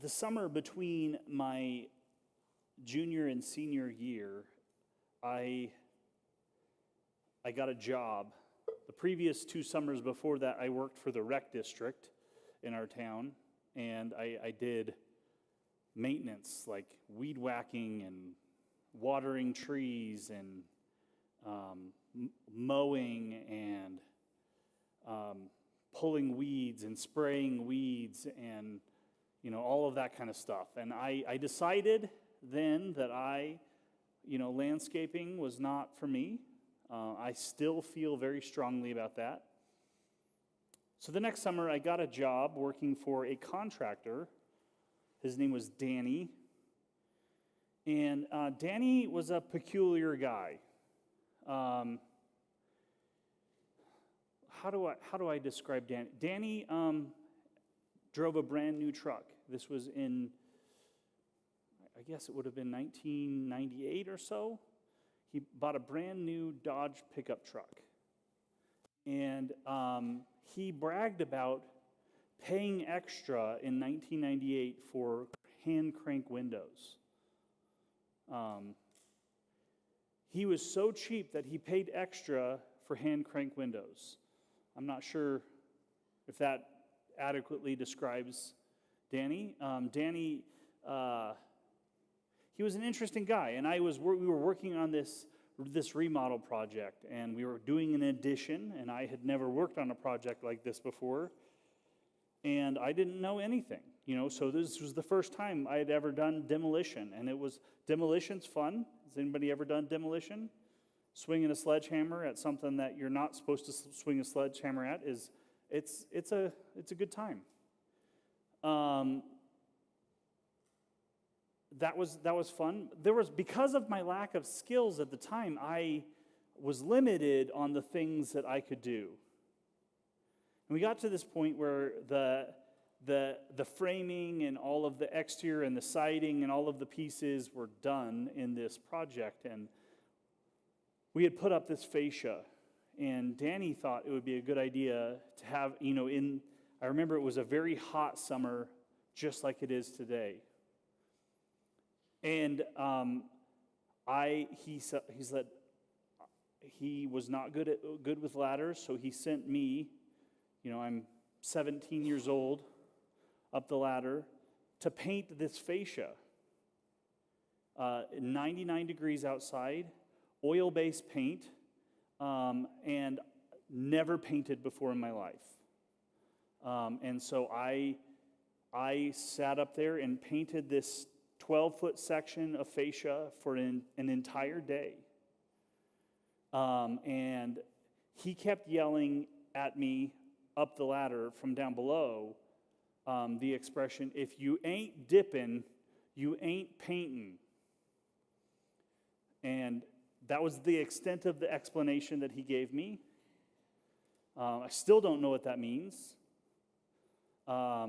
the summer between my junior and senior year, I got a job. The previous 2 summers before that, I worked for the rec district in our town, and I did maintenance, like weed whacking and watering trees and mowing and pulling weeds and spraying weeds and all of that kind of stuff. And I decided then that landscaping was not for me. I still feel very strongly about that. So the next summer, I got a job working for a contractor. His name was Danny. And Danny was a peculiar guy. How do I describe Danny? Danny drove a brand new truck. This was in, I guess it would have been 1998 or so. He bought a brand new Dodge pickup truck. And he bragged about paying extra in 1998 for hand crank windows. He was so cheap that he paid extra for hand crank windows. I'm not sure if that adequately describes Danny. Danny, he was an interesting guy, and we were working on this remodel project, and we were doing an addition, and I had never worked on a project like this before, and I didn't know anything, so this was the first time I had ever done demolition, and demolition's fun. Has anybody ever done demolition? Swinging a sledgehammer at something that you're not supposed to swing a sledgehammer at it's a good time. That was fun. Because of my lack of skills at the time, I was limited on the things that I could do. And we got to this point where the framing and all of the exterior and the siding and all of the pieces were done in this project, and we had put up this fascia, and Danny thought it would be a good idea to have, I remember it was a very hot summer, just like it is today. And he said he was not good with ladders, so he sent me, I'm 17 years old, up the ladder to paint this fascia. 99 degrees outside, oil-based paint, and never painted before in my life. And so I sat up there and painted this 12-foot section of fascia for an entire day. And he kept yelling at me up the ladder from down below the expression, "If you ain't dipping, you ain't painting." And that was the extent of the explanation that he gave me. I still don't know what that means. At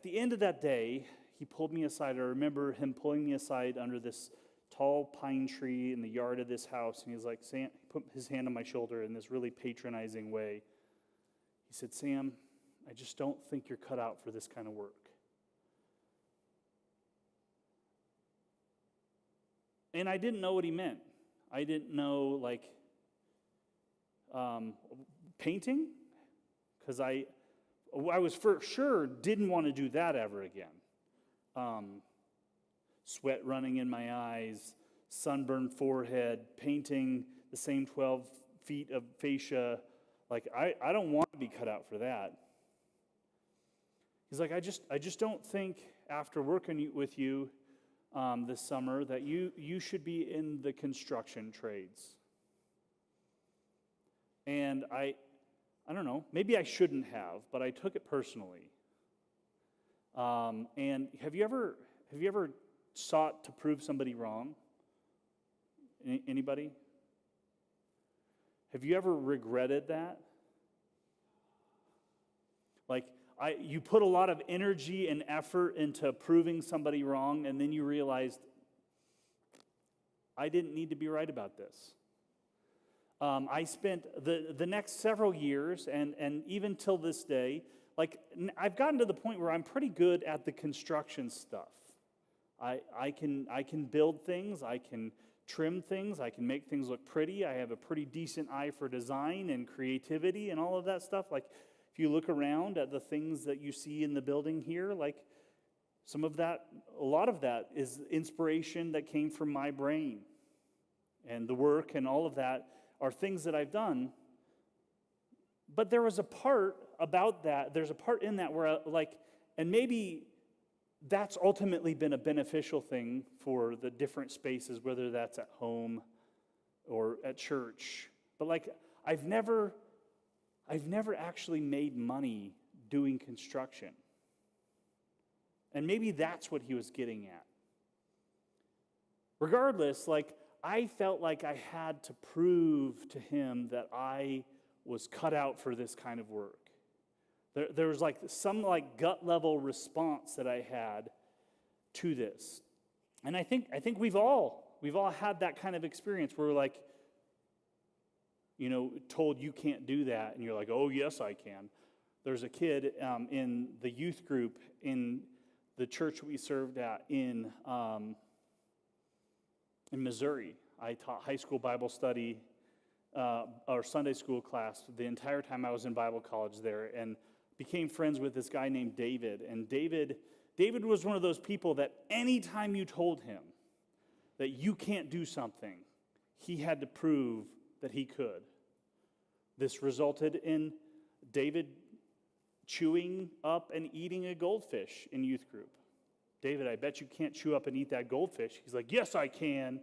the end of that day, he pulled me aside. I remember him pulling me aside under this tall pine tree in the yard of this house, and he was like, Sam, he put his hand on my shoulder in this really patronizing way. He said, "Sam, I just don't think you're cut out for this kind of work." And I didn't know what he meant. I didn't know, painting, because I was for sure didn't want to do that ever again. Sweat running in my eyes, sunburned forehead, painting the same 12 feet of fascia. I don't want to be cut out for that. He's like, I just don't think after working with you this summer that you should be in the construction trades. And I don't know, maybe I shouldn't have, but I took it personally. And have you ever sought to prove somebody wrong? Anybody? Have you ever regretted that? You put a lot of energy and effort into proving somebody wrong, and then you realized, I didn't need to be right about this. I spent the next several years, and even till this day, I've gotten to the point where I'm pretty good at the construction stuff. I can build things, I can trim things, I can make things look pretty. I have a pretty decent eye for design and creativity and all of that stuff. Like, if you look around at the things that you see in the building here, like a lot of that is inspiration that came from my brain. And the work and all of that are things that I've done. But there was a part about that, there's a part in that where, and maybe that's ultimately been a beneficial thing for the different spaces, whether that's at home or at church. But I've never actually made money doing construction. And maybe that's what he was getting at. Regardless, I felt like I had to prove to him that I was cut out for this kind of work. There was some gut level response that I had to this. And I think we've all had that kind of experience where we're told you can't do that, and you're like, oh yes I can. There's a kid in the youth group in the church we served at in Missouri. I taught high school Bible study or Sunday school class the entire time I was in Bible college there, and became friends with this guy named David. And David was one of those people that anytime you told him that you can't do something, he had to prove that he could. This resulted in David chewing up and eating a goldfish in youth group. David, I bet you can't chew up and eat that goldfish. He's like, yes, I can.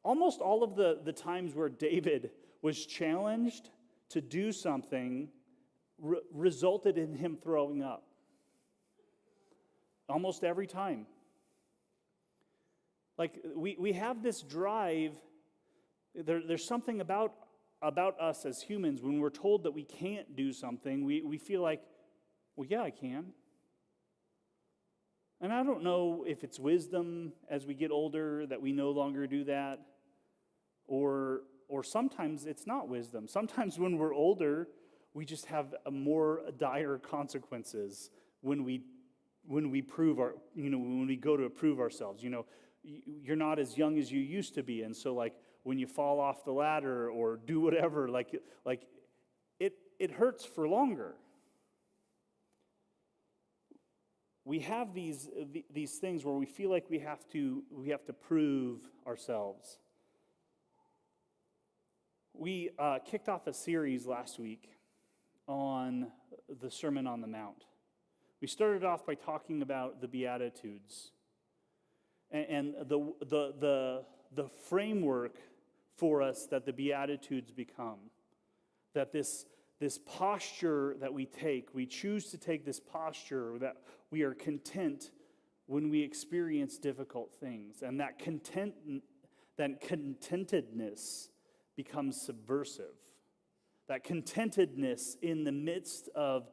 Almost all of the times where David was challenged to do something resulted in him throwing up. Almost every time. We have this drive. There's something about us as humans when we're told that we can't do something, we feel like, well, yeah, I can. And I don't know if it's wisdom as we get older that we no longer do that, or sometimes it's not wisdom. Sometimes when we're older, we just have a more dire consequences when we prove when we go to prove ourselves. You're not as young as you used to be, and so when you fall off the ladder or do whatever, it hurts for longer. We have these things where we feel like we have to prove ourselves. We kicked off a series last week on the Sermon on the Mount. We started off by talking about the Beatitudes and the framework for us that the Beatitudes become. That this posture that we take, we choose to take this posture that we are content when we experience difficult things. And that contentedness becomes subversive. That contentedness in the midst of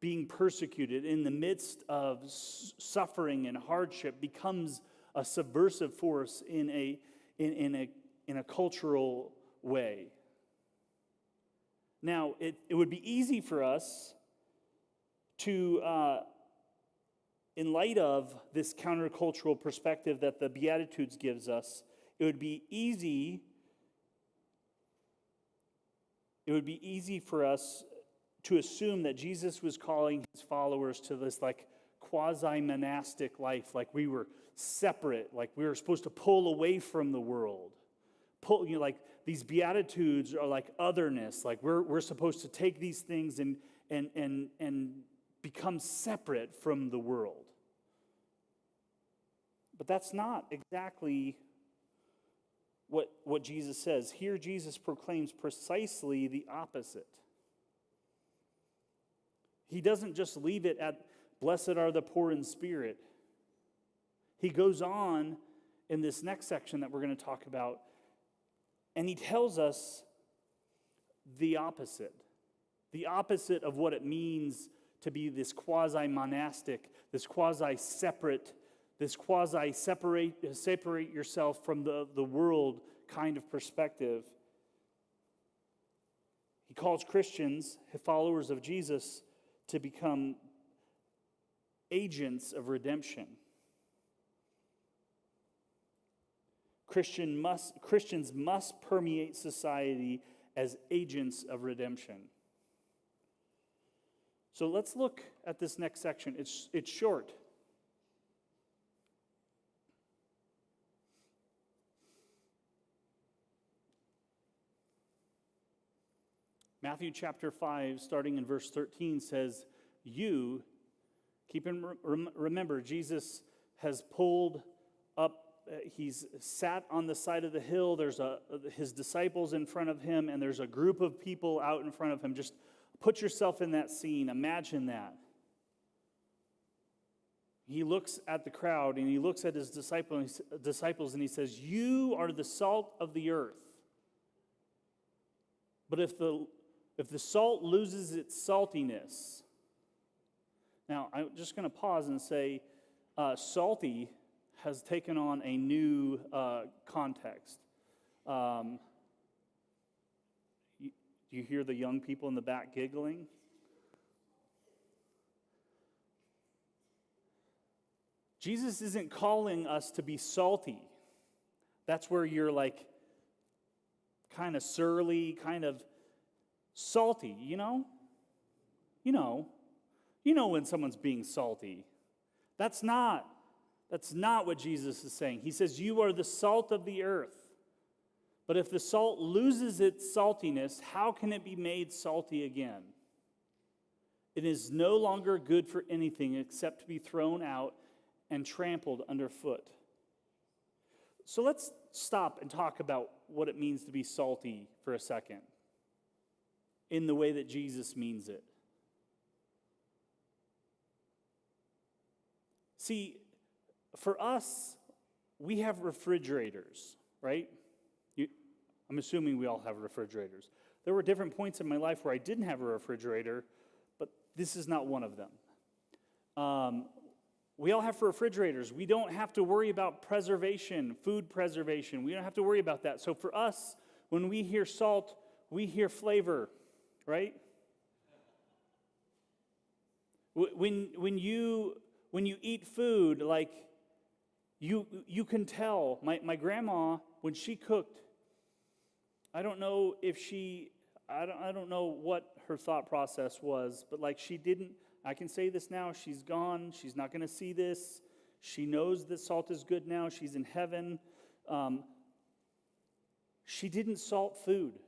being persecuted, in the midst of suffering and hardship, becomes a subversive force in a cultural way. Now, it would be easy for us to, in light of this countercultural perspective that the Beatitudes gives us, it would be easy for us to assume that Jesus was calling his followers to this quasi-monastic life, like we were separate, like we were supposed to pull away from the world. These Beatitudes are like otherness, like we're supposed to take these things and become separate from the world. But that's not exactly what Jesus says. Here Jesus proclaims precisely the opposite. He doesn't just leave it at, blessed are the poor in spirit. He goes on in this next section that we're going to talk about, and he tells us the opposite of what it means to be this quasi-monastic, this quasi-separate, this quasi-separate yourself from the world kind of perspective. He calls Christians, followers of Jesus, to become agents of redemption. Christians must permeate society as agents of redemption. So let's look at this next section. It's short. Matthew chapter 5, starting in verse 13, says, you, remember, Jesus has pulled up, he's sat on the side of the hill, there's his disciples in front of him, and there's a group of people out in front of him. Just put yourself in that scene, imagine that. He looks at the crowd, and he looks at his disciples, and he says, you are the salt of the earth. But if the salt loses its saltiness, now I'm just going to pause and say, salty has taken on a new context. Do you hear the young people in the back giggling? Jesus isn't calling us to be salty. That's where you're like kind of surly, kind of salty, you know? You know when someone's being salty. That's not what Jesus is saying. He says, you are the salt of the earth. But if the salt loses its saltiness, how can it be made salty again? It is no longer good for anything except to be thrown out and trampled underfoot. So let's stop and talk about what it means to be salty for a second, in the way that Jesus means it. See, for us, we have refrigerators, right? I'm assuming we all have refrigerators. There were different points in my life where I didn't have a refrigerator, but this is not one of them. We all have refrigerators. We don't have to worry about preservation, food preservation. We don't have to worry about that. So for us, when we hear salt, we hear flavor, right? When you eat food, like you can tell. My grandma, when she cooked, I don't know what her thought process was, but like she didn't. I can say this now, she's gone, she's not going to see this. She knows that salt is good now, she's in heaven. She didn't salt food.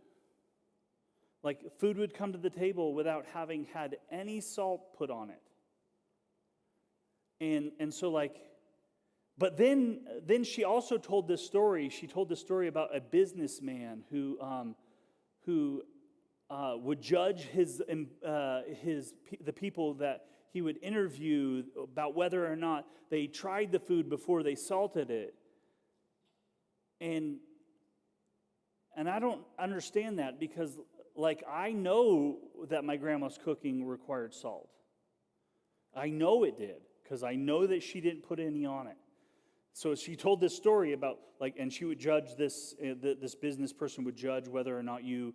Like food would come to the table without having had any salt put on it. And so like, but then she also told this story. She told this story about a businessman who would judge the people that he would interview about whether or not they tried the food before they salted it. And I don't understand that because, like, I know that my grandma's cooking required salt. I know it did because I know that she didn't put any on it. So she told this story about, like, and she would judge this, this business person would judge whether or not you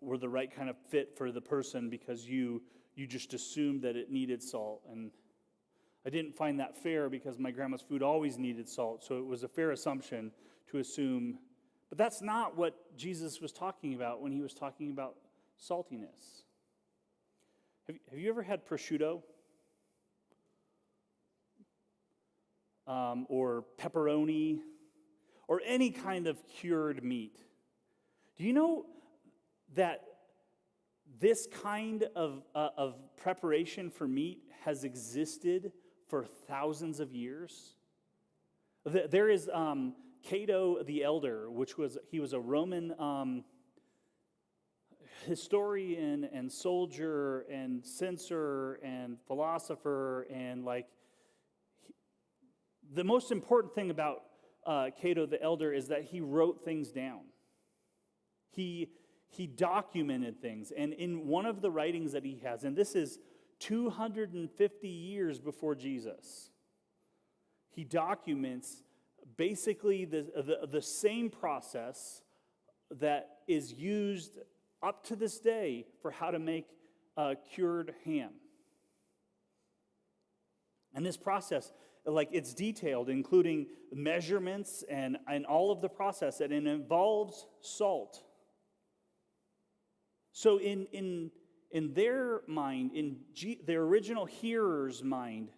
were the right kind of fit for the person because you just assumed that it needed salt. And I didn't find that fair because my grandma's food always needed salt, so it was a fair assumption to assume. But that's not what Jesus was talking about when he was talking about saltiness. Have you ever had prosciutto? Or pepperoni? Or any kind of cured meat? Do you know that this kind of preparation for meat has existed for thousands of years? There is Cato the Elder, he was a Roman historian and soldier and censor and philosopher, and like the most important thing about Cato the Elder is that he wrote things down. He documented things, and in one of the writings that he has, and this is 250 years before Jesus, he documents basically the same process that is used up to this day for how to make cured ham. And this process, like, it's detailed, including measurements and all of the process, and it involves salt. So in their mind, their original hearer's mind,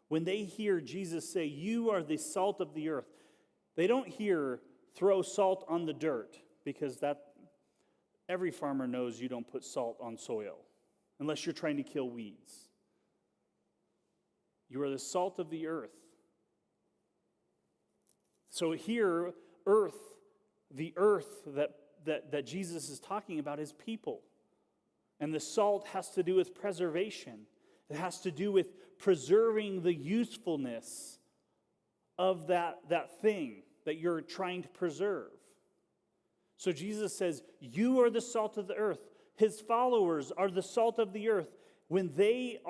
when they hear Jesus say, "You are the salt of the earth," they don't hear, "Throw salt on the dirt," because every farmer knows you don't put salt on soil unless you're trying to kill weeds. You are the salt of the earth. So here, the earth that Jesus is talking about is people. And the salt has to do with preservation. It has to do with preserving the usefulness of that thing that you're trying to preserve. So Jesus says, "You are the salt of the earth." His followers are the salt of the earth. When they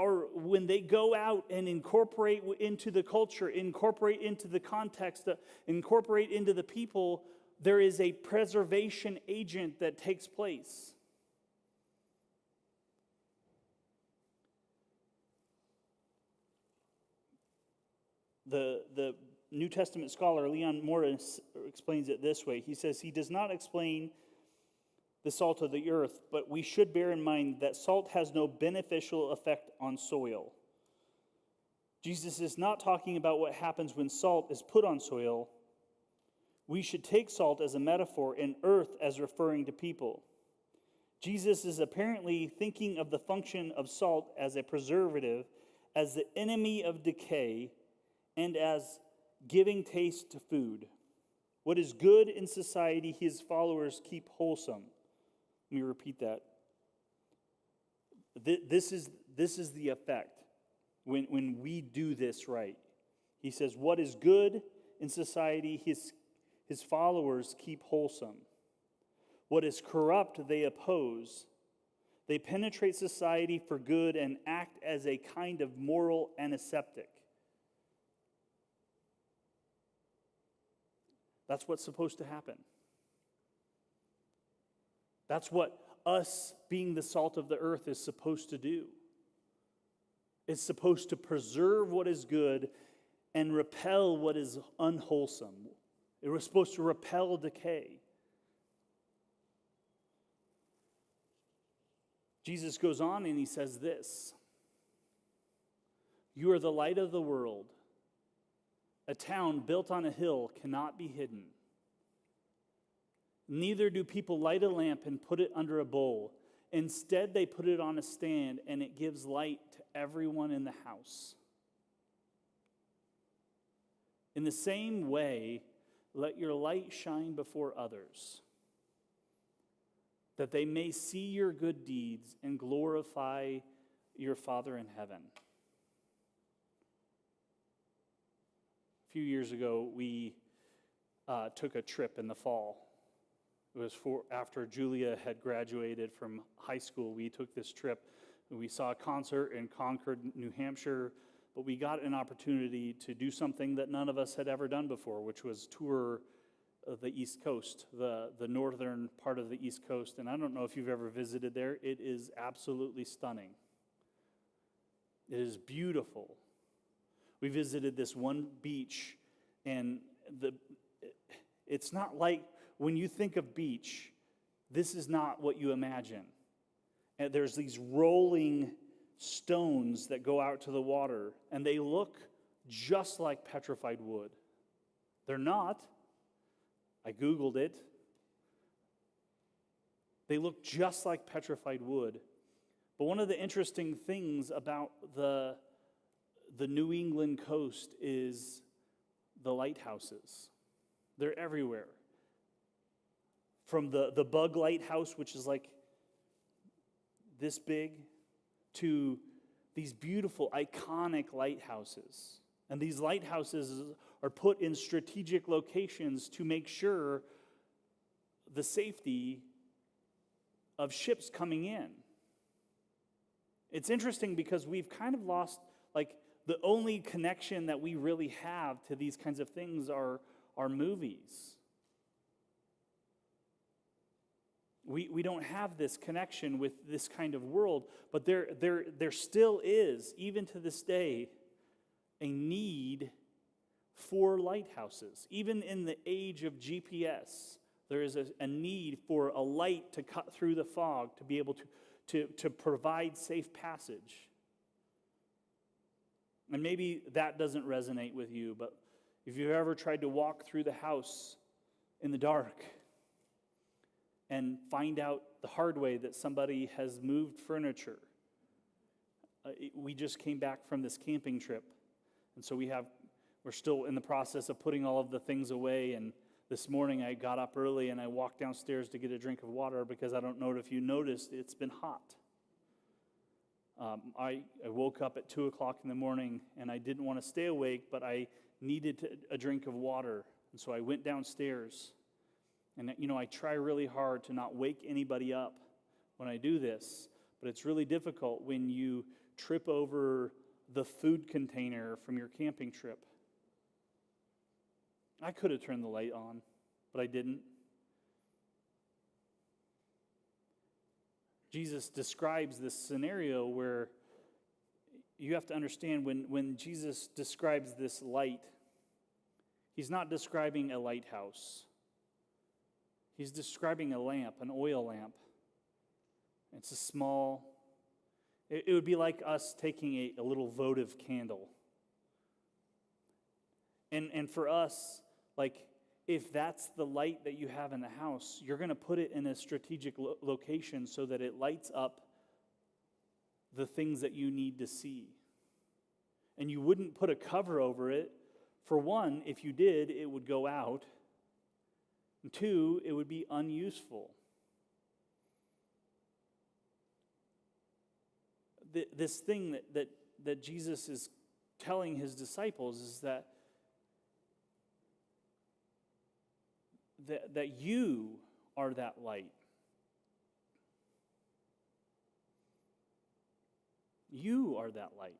go out and incorporate into the culture, incorporate into the context, incorporate into the people, there is a preservation agent that takes place. The New Testament scholar Leon Morris explains it this way. He says, he does not explain the salt of the earth, but we should bear in mind that salt has no beneficial effect on soil. Jesus is not talking about what happens when salt is put on soil. We should take salt as a metaphor and earth as referring to people. Jesus is apparently thinking of the function of salt as a preservative, as the enemy of decay, and as giving taste to food. What is good in society, his followers keep wholesome. Let me repeat that. This is the effect when we do this right. He says, what is good in society, his followers keep wholesome. What is corrupt, they oppose. They penetrate society for good and act as a kind of moral antiseptic. That's what's supposed to happen. That's what us being the salt of the earth is supposed to do. It's supposed to preserve what is good and repel what is unwholesome. It was supposed to repel decay. Jesus goes on and he says this: "You are the light of the world. A town built on a hill cannot be hidden. Neither do people light a lamp and put it under a bowl. Instead, they put it on a stand, and it gives light to everyone in the house. In the same way, let your light shine before others, that they may see your good deeds and glorify your Father in heaven." A few years ago, we took a trip in the fall. It was after Julia had graduated from high school. We took this trip. We saw a concert in Concord, New Hampshire, but we got an opportunity to do something that none of us had ever done before, which was tour the East Coast, the northern part of the East Coast. And I don't know if you've ever visited there. It is absolutely stunning. It is beautiful. We visited this one beach, and it's not like, when you think of beach, this is not what you imagine. And there's these rolling stones that go out to the water, and they look just like petrified wood. They're not. I Googled it. They look just like petrified wood. But one of the interesting things about the New England coast is the lighthouses. They're everywhere. From the Bug Lighthouse, which is like this big, to these beautiful, iconic lighthouses. And these lighthouses are put in strategic locations to make sure the safety of ships coming in. It's interesting because we've kind of lost, like, the only connection that we really have to these kinds of things are movies. We don't have this connection with this kind of world, but there still is, even to this day, a need for lighthouses. Even in the age of GPS, there is a need for a light to cut through the fog to be able to provide safe passage. And maybe that doesn't resonate with you, but if you've ever tried to walk through the house in the dark and find out the hard way that somebody has moved furniture. We just came back from this camping trip, and so we're still in the process of putting all of the things away, and this morning I got up early and I walked downstairs to get a drink of water because I don't know if you noticed, it's been hot. I woke up at 2 o'clock in the morning and I didn't want to stay awake, but I needed a drink of water. And so I went downstairs. And, I try really hard to not wake anybody up when I do this. But it's really difficult when you trip over the food container from your camping trip. I could have turned the light on, but I didn't. Jesus describes this scenario where you have to understand when Jesus describes this light, he's not describing a lighthouse. He's describing a lamp, an oil lamp. It's a small, it would be like us taking a little votive candle. And for us, like, if that's the light that you have in the house, you're going to put it in a strategic location so that it lights up the things that you need to see. And you wouldn't put a cover over it. For one, if you did, it would go out. And two, it would be unuseful. This thing that Jesus is telling his disciples is that you are that light. You are that light.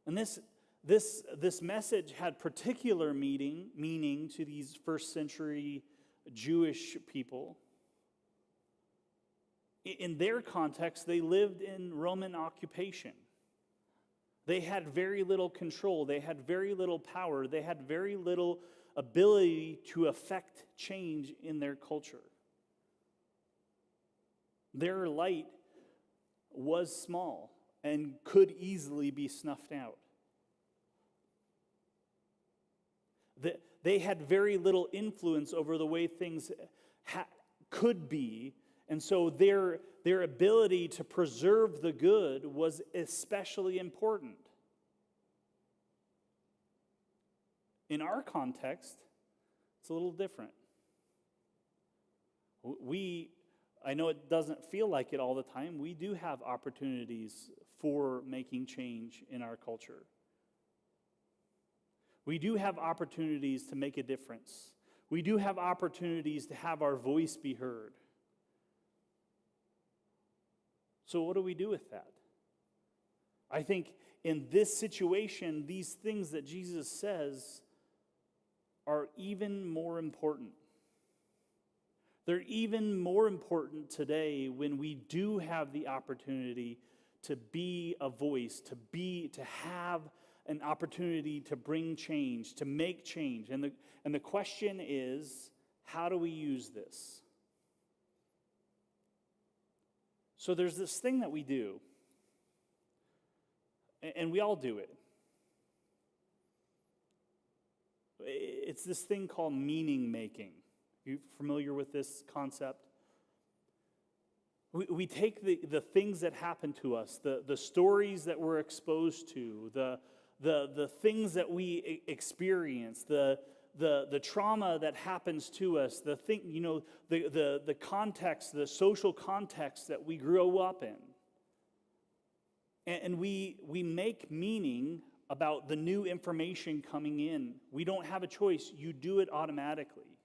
And this message had particular meaning to these first century Jewish people. In their context, they lived in Roman occupation. They had very little control. They had very little power. They had very little ability to affect change in their culture. Their light was small and could easily be snuffed out. They had very little influence over the way things could be, and so their ability to preserve the good was especially important. In our context, it's a little different. I know it doesn't feel like it all the time. We do have opportunities for making change in our culture. We do have opportunities to make a difference. We do have opportunities to have our voice be heard. So what do we do with that? I think in this situation, these things that Jesus says are even more important. They're even more important today when we do have the opportunity to be a voice, to have an opportunity to bring change, to make change. And the question is, how do we use this? So there's this thing that we do, and we all do it. It's this thing called meaning making. Are you familiar with this concept? We take the things that happen to us, the stories that we're exposed to, the things that we experience, the trauma that happens to us, the context, the social context that we grow up in. And we make meaning about the new information coming in. We don't have a choice. You do it automatically.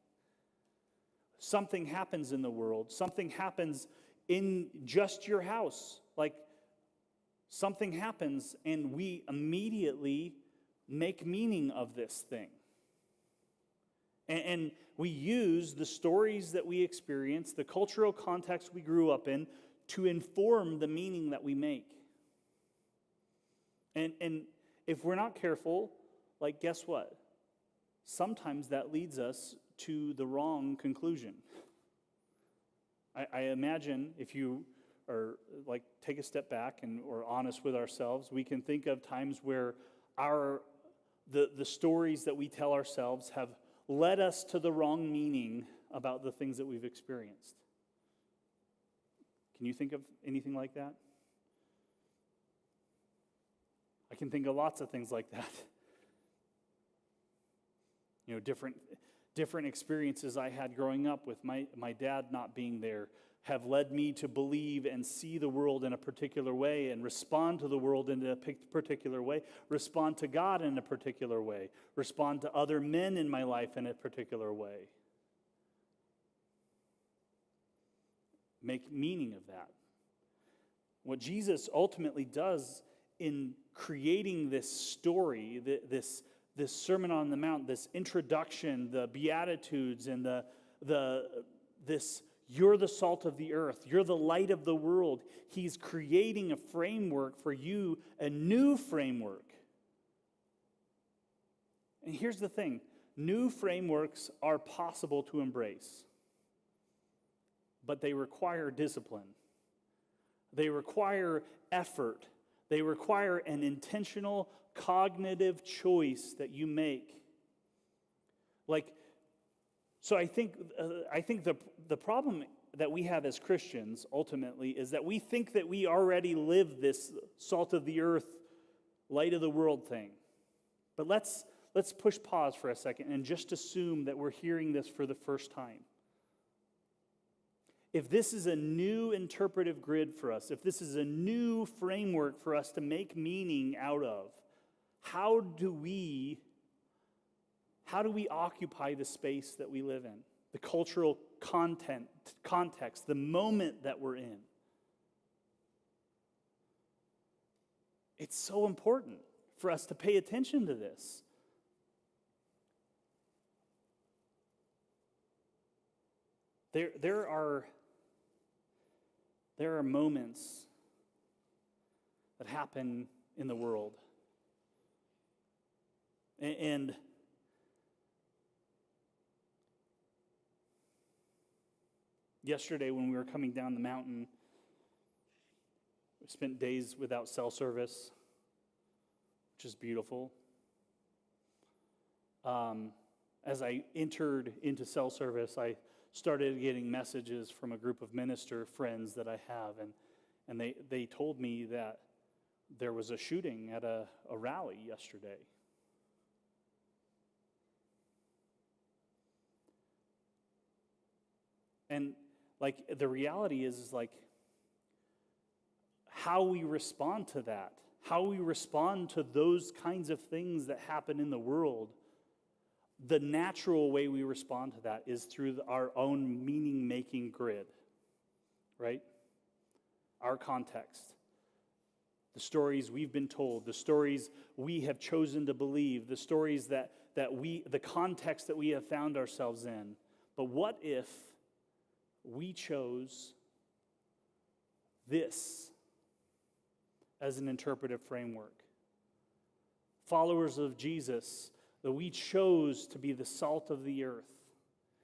Something happens in the world. Something happens in just your house. Like, something happens and we immediately make meaning of this thing. And we use the stories that we experience, the cultural context we grew up in, to inform the meaning that we make. And if we're not careful, like, guess what? Sometimes that leads us to the wrong conclusion. I imagine if you are, like, take a step back and we're honest with ourselves, we can think of times where the stories that we tell ourselves have led us to the wrong meaning about the things that we've experienced. Can you think of anything like that? I can think of lots of things like that. You know, different experiences I had growing up with my dad not being there have led me to believe and see the world in a particular way and respond to the world in a particular way, respond to God in a particular way, respond to other men in my life in a particular way. Make meaning of that. What Jesus ultimately does in creating this story, this Sermon on the Mount, this introduction, the Beatitudes, and this you're the salt of the earth, you're the light of the world. He's creating a framework for you, a new framework. And here's the thing, new frameworks are possible to embrace, but they require discipline. They require effort. They require an intentional cognitive choice that you make. So I think the problem that we have as Christians ultimately is that we think that we already live this salt of the earth, light of the world thing. But let's push pause for a second and just assume that we're hearing this for the first time. If this is a new interpretive grid for us, if this is a new framework for us to make meaning out of, how do we occupy the space that we live in, the cultural context, the moment that we're in? It's so important for us to pay attention to this. There are moments that happen in the world. And yesterday when we were coming down the mountain, we spent days without cell service, which is beautiful. As I entered into cell service, I started getting messages from a group of minister friends that I have, and they told me that there was a shooting at a rally yesterday. And the reality is how we respond to that, how we respond to those kinds of things that happen in the world, the natural way we respond to that is through our own meaning-making grid, right? Our context. The stories we've been told, the stories we have chosen to believe, the stories the context that we have found ourselves in. But what if we chose this as an interpretive framework? Followers of Jesus, that we chose to be the salt of the earth.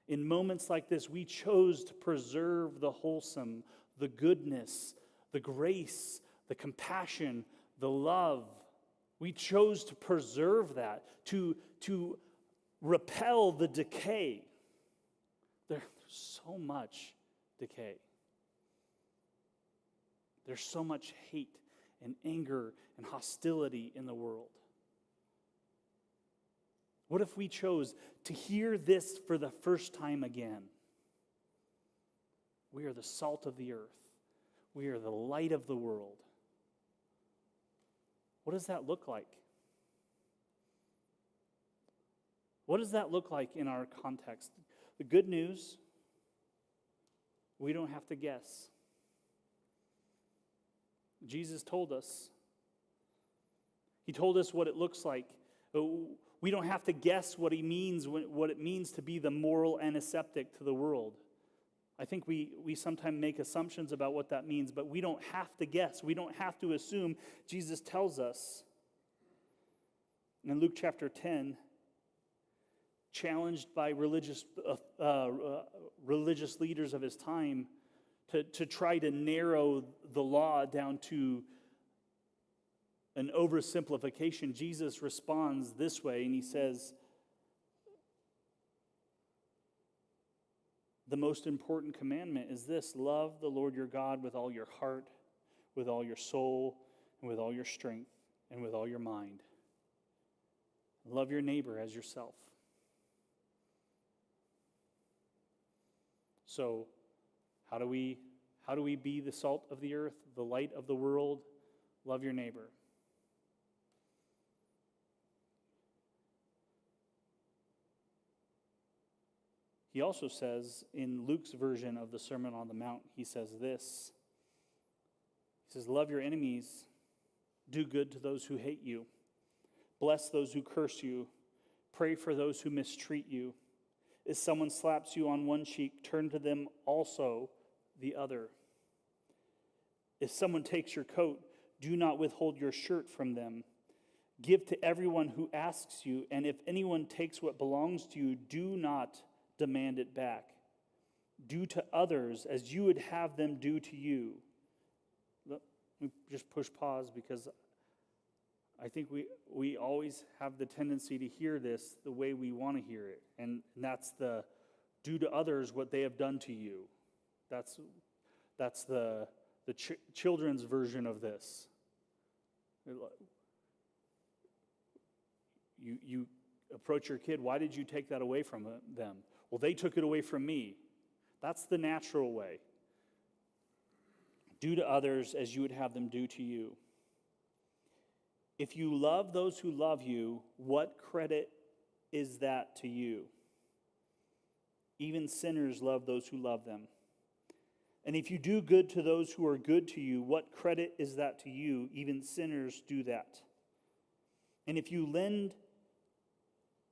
In moments like this, we chose to preserve the wholesome, the goodness, the grace, the compassion, the love. We chose to preserve that, to repel the decay. There's so much decay. There's so much hate and anger and hostility in the world. What if we chose to hear this for the first time again? We are the salt of the earth. We are the light of the world. What does that look like? What does that look like in our context? The good news, we don't have to guess. Jesus told us. He told us what it looks like. We don't have to guess what he means, what it means to be the moral antiseptic to the world. I think we sometimes make assumptions about what that means, but we don't have to guess. We don't have to assume. Jesus tells us in Luke chapter 10, challenged by religious leaders of his time to try to narrow the law down to an oversimplification, Jesus responds this way, and he says, the most important commandment is this: love the Lord your God with all your heart, with all your soul, and with all your strength, and with all your mind. Love your neighbor as yourself. So, how do we be the salt of the earth, the light of the world? Love your neighbor. He also says in Luke's version of the Sermon on the Mount, he says this. He says, love your enemies, do good to those who hate you, bless those who curse you, pray for those who mistreat you. If someone slaps you on one cheek, turn to them also the other. If someone takes your coat, do not withhold your shirt from them. Give to everyone who asks you, and if anyone takes what belongs to you, do not demand it back. Do to others as you would have them do to you. Let me just push pause, because I think we always have the tendency to hear this the way we want to hear it. And that's the do to others what they have done to you. That's the children's version of this. You approach your kid, why did you take that away from them? Well, they took it away from me. That's the natural way. Do to others as you would have them do to you. If you love those who love you, what credit is that to you? Even sinners love those who love them. And if you do good to those who are good to you, what credit is that to you? Even sinners do that. And if you lend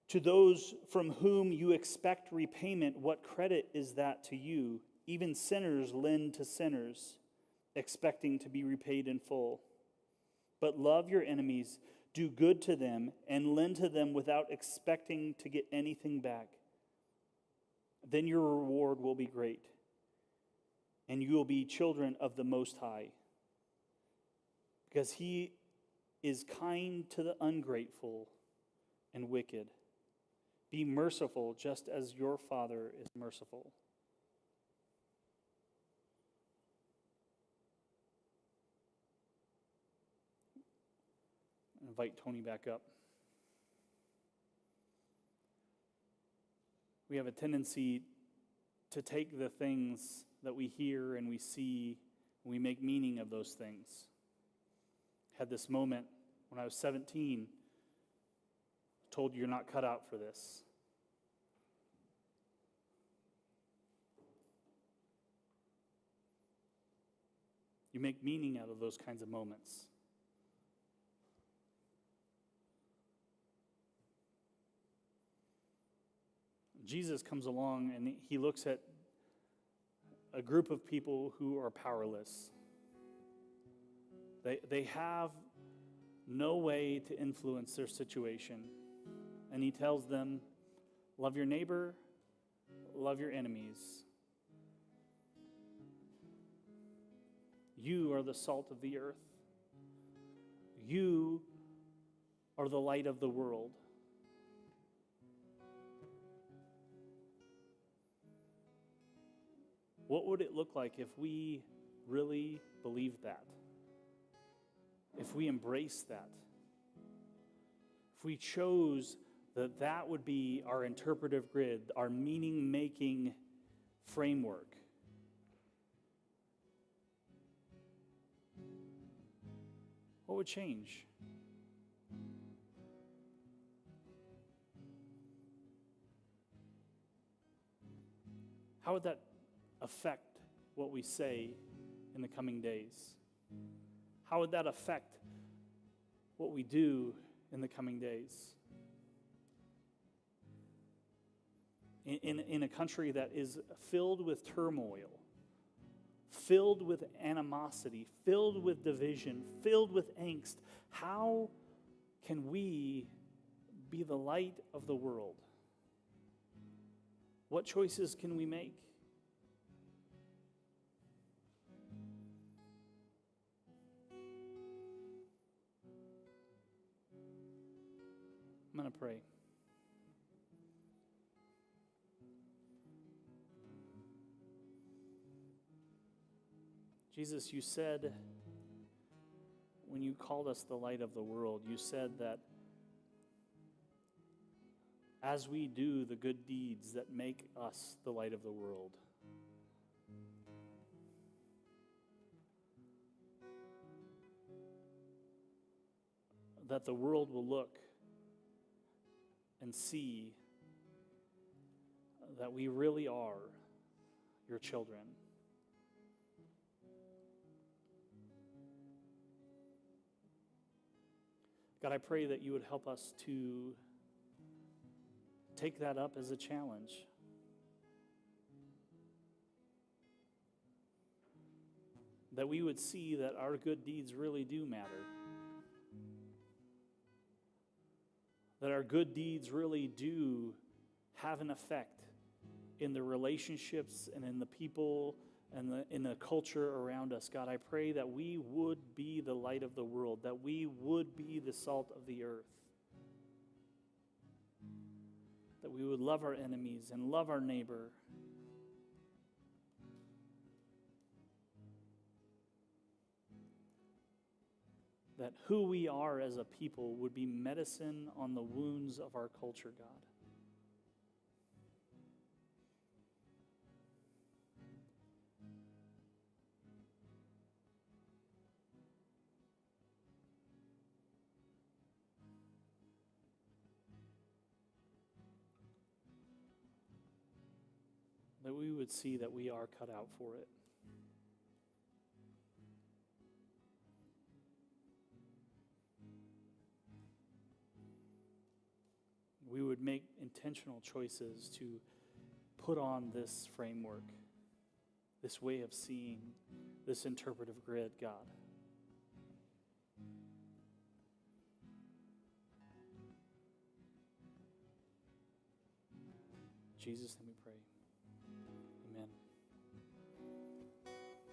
to those from whom you expect repayment, what credit is that to you? Even sinners lend to sinners, expecting to be repaid in full. But love your enemies, do good to them, and lend to them without expecting to get anything back. Then your reward will be great, and you will be children of the Most High, because He is kind to the ungrateful and wicked. Be merciful just as your Father is merciful. I invite Tony back up. We have a tendency to take the things that we hear and we see, and we make meaning of those things. I had this moment when I was 17, told you're not cut out for this. You make meaning out of those kinds of moments. Jesus comes along and he looks at a group of people who are powerless. They have no way to influence their situation. And he tells them, love your neighbor, love your enemies. You are the salt of the earth. You are the light of the world. What would it look like if we really believed that? If we embraced that? If we chose that would be our interpretive grid, our meaning-making framework? What would change? How would that affect what we say in the coming days? How would that affect what we do in the coming days? in a country that is filled with turmoil, filled with animosity, filled with division, filled with angst, how can we be the light of the world? What choices can we make? I'm going to pray. Jesus, you said, when you called us the light of the world, you said that as we do the good deeds that make us the light of the world, that the world will look and see that we really are your children. God, I pray that you would help us to take that up as a challenge. That we would see that our good deeds really do matter. That our good deeds really do have an effect in the relationships and in the people and in the culture around us. God, I pray that we would be the light of the world, that we would be the salt of the earth, that we would love our enemies and love our neighbor. That who we are as a people would be medicine on the wounds of our culture, God. That we would see that we are cut out for it. We would make intentional choices to put on this framework, this way of seeing, this interpretive grid, God. In Jesus' name.